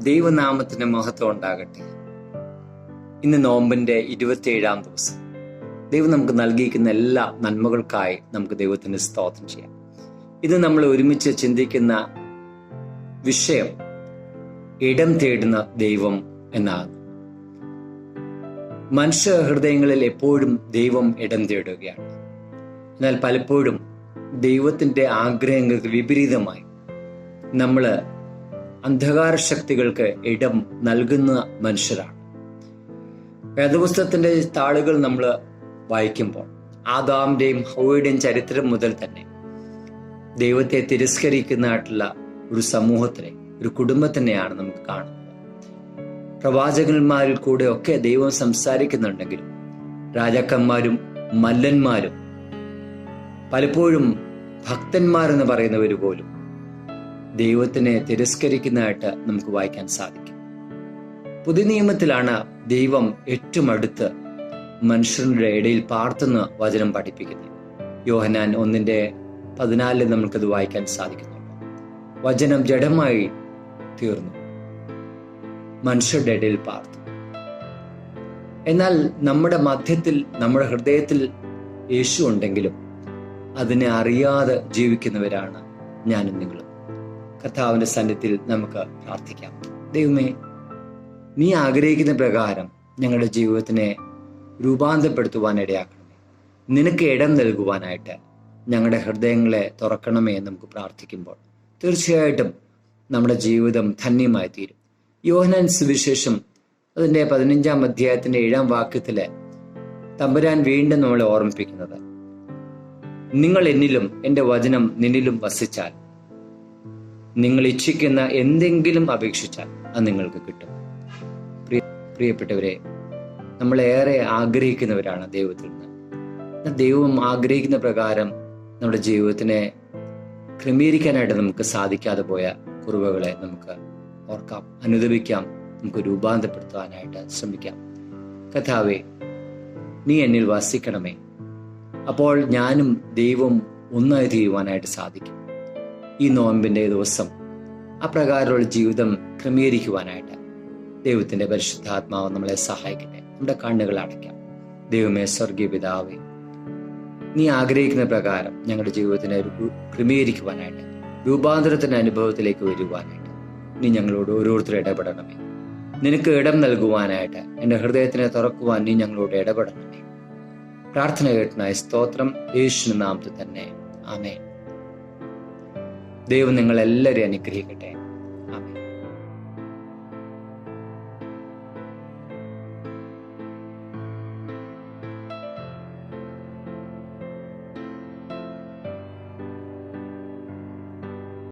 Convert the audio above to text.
ദൈവനാമത്തിന് മഹത്വം ഉണ്ടാകട്ടെ. ഇന്ന് നോമ്പിന്റെ 27-ാം ദിവസം. ദൈവം നമുക്ക് നൽകിയിരിക്കുന്ന എല്ലാ നന്മകൾക്കായി നമുക്ക് ദൈവത്തിന് സ്തോത്രം ചെയ്യാം. ഇത് നമ്മൾ ഒരുമിച്ച് ചിന്തിക്കുന്ന വിഷയം ഇടം തേടുന്ന ദൈവം എന്നാണ്. മനുഷ്യ ഹൃദയങ്ങളിൽ എപ്പോഴും ദൈവം ഇടം തേടുകയാണ്. എന്നാൽ പലപ്പോഴും ദൈവത്തിന്റെ ആഗ്രഹങ്ങൾക്ക് വിപരീതമായി നമ്മൾ അന്ധകാര ശക്തികൾക്ക് ഇടം നൽകുന്ന മനുഷ്യരാണ്. വേദപുസ്തകത്തിന്റെ താളുകൾ നമ്മൾ വായിക്കുമ്പോൾ ആദാമിന്റെയും ഹവ്വയുടെയും ചരിത്രം മുതൽ തന്നെ ദൈവത്തെ തിരസ്കരിക്കുന്നതായിട്ടുള്ള ഒരു സമൂഹത്തിനെ, ഒരു കുടുംബത്തിനെയാണ് നമുക്ക് കാണുന്നത്. പ്രവാചകന്മാരിൽ കൂടെ ഒക്കെ ദൈവം സംസാരിക്കുന്നുണ്ടെങ്കിലും രാജാക്കന്മാരും മല്ലന്മാരും പലപ്പോഴും ഭക്തന്മാരെന്ന് പറയുന്നവർ പോലും ദൈവത്തിനെ തിരസ്കരിക്കുന്നതായിട്ട് നമുക്ക് വായിക്കാൻ സാധിക്കും. പുതിയ നിയമത്തിലാണ് ദൈവം ഏറ്റവും അടുത്ത് മനുഷ്യരുടെ ഇടയിൽ പാർത്തുന്ന വചനം പഠിപ്പിക്കുന്നത്. യോഹന്നാൻ 1:14 നമുക്കത് വായിക്കാൻ സാധിക്കുന്നുണ്ട്. വചനം ജഡമായി തീർന്നു, മനുഷ്യരുടെ ഇടയിൽ പാർത്തു. എന്നാൽ നമ്മുടെ മധ്യത്തിൽ, നമ്മുടെ ഹൃദയത്തിൽ യേശു ഉണ്ടെങ്കിലും അതിനെ അറിയാതെ ജീവിക്കുന്നവരാണ് ഞാനും നിങ്ങളും. കർത്താവിന്റെ സന്നിധിയിൽ നമുക്ക് പ്രാർത്ഥിക്കാം. ദൈവമേ, നീ ആഗ്രഹിക്കുന്ന പ്രകാരം ഞങ്ങളുടെ ജീവിതത്തിനെ രൂപാന്തരപ്പെടുത്തുവാൻ ഇടയാക്കണമേ. നിനക്ക് ഇടം നൽകുവാനായിട്ട് ഞങ്ങളുടെ ഹൃദയങ്ങളെ തുറക്കണമേ എന്ന് നമുക്ക് പ്രാർത്ഥിക്കുമ്പോൾ തീർച്ചയായിട്ടും നമ്മുടെ ജീവിതം ധന്യമായി തീരും. യോഹന്നാൻ സുവിശേഷം അതിന്റെ 15-ാം അധ്യായത്തിന്റെ 7-ാം വാക്യത്തില് തമ്പുരാൻ വീണ്ടും നമ്മളെ ഓർമ്മിപ്പിക്കുന്നത്, നിങ്ങൾ എന്നിലും എൻ്റെ വചനം നിന്നിലും വസിച്ചാൽ നിങ്ങൾ ഇച്ഛിക്കുന്ന എന്തെങ്കിലും അപേക്ഷിച്ചാൽ അത് നിങ്ങൾക്ക് കിട്ടും. പ്രിയപ്പെട്ടവരെ, നമ്മളേറെ ആഗ്രഹിക്കുന്നവരാണ് ദൈവത്തിൽ നിന്ന്. ദൈവം ആഗ്രഹിക്കുന്ന പ്രകാരം നമ്മുടെ ജീവിതത്തിനെ ക്രമീകരിക്കാനായിട്ട് നമുക്ക് സാധിക്കാതെ പോയ കുറവുകളെ നമുക്ക് ഓർക്കാം, അനുദപിക്കാം, നമുക്ക് രൂപാന്തരപ്പെടുത്താനായിട്ട് ശ്രമിക്കാം. കർത്താവേ, നീ എന്നിൽ വസിക്കണമേ. അപ്പോൾ ഞാനും ദൈവം ഒന്നായി തീരുവാനായിട്ട് സാധിക്കും. ഈ നോമ്പിന്റെ ദിവസം അപ്രകാരമുള്ള ജീവിതം ക്രമീകരിക്കുവാനായിട്ട് ദൈവത്തിന്റെ പരിശുദ്ധാത്മാവ് നമ്മളെ സഹായിക്കട്ടെ. നമ്മുടെ കണ്ണുകൾ അടയ്ക്കാം. ദൈവമേ, സ്വർഗീയ പിതാവേ, നീ ആഗ്രഹിക്കുന്ന പ്രകാരം ഞങ്ങളുടെ ജീവിതത്തിനെ ക്രമീകരിക്കുവാനായിട്ട്, രൂപാന്തരത്തിന്റെ അനുഭവത്തിലേക്ക് വരുവാനായിട്ട് നീ ഞങ്ങളോട് ഓരോരുത്തരും ഇടപെടണമേ. നിനക്ക് ഇടം നൽകുവാനായിട്ട് എൻ്റെ ഹൃദയത്തിനെ തുറക്കുവാൻ നീ ഞങ്ങളോട് ഇടപെടണമേ. പ്രാർത്ഥന കേട്ടനായി സ്തോത്രം. യേശുവിന്റെ നാമത്തിൽ തന്നെ ആമേൻ. ദൈവം നിങ്ങളെല്ലാവരെയും അനുഗ്രഹിക്കട്ടെ.